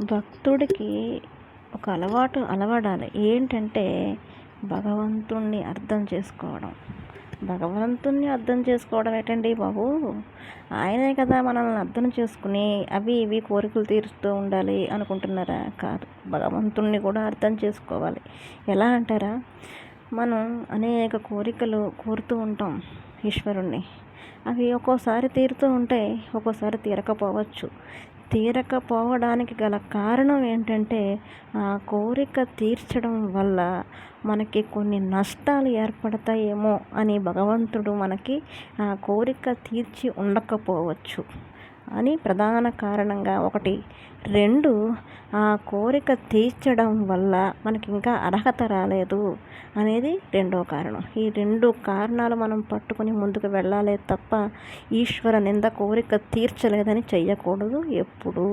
భక్తుడికి ఒక అలవడాలి. ఏంటంటే భగవంతుణ్ణి అర్థం చేసుకోవడం. భగవంతుణ్ణి అర్థం చేసుకోవడం ఏంటండి బాబు? ఆయనే కదా మనల్ని అర్థం చేసుకుని అవి ఇవి కోరికలు తీరుస్తూ ఉండాలి అనుకుంటున్నారా? కాదు, భగవంతుణ్ణి కూడా అర్థం చేసుకోవాలి. ఎలా అంటారా? మనం అనేక కోరికలు కోరుతూ ఉంటాం ఈశ్వరుణ్ణి. అవి ఒక్కోసారి తీరుతూ ఉంటాయి, ఒక్కోసారి తీరకపోవచ్చు. తీరకపోవడానికి గల కారణం ఏంటంటే ఆ కోరిక తీర్చడం వల్ల మనకి కొన్ని నష్టాలు ఏర్పడతాయేమో అని భగవంతుడు మనకి ఆ కోరిక తీర్చి ఉండకపోవచ్చు అని ప్రధాన కారణంగా ఒకటి. 2, ఆ కోరిక తీర్చడం వల్ల మనకి ఇంకా అర్హత రాలేదు అనేది రెండో కారణం. ఈ 2 కారణాలు మనం పట్టుకొని ముందుకు వెళ్ళాలే తప్ప ఈశ్వర నింద కోరిక తీర్చలేదని చెయ్యకూడదు ఎప్పుడూ.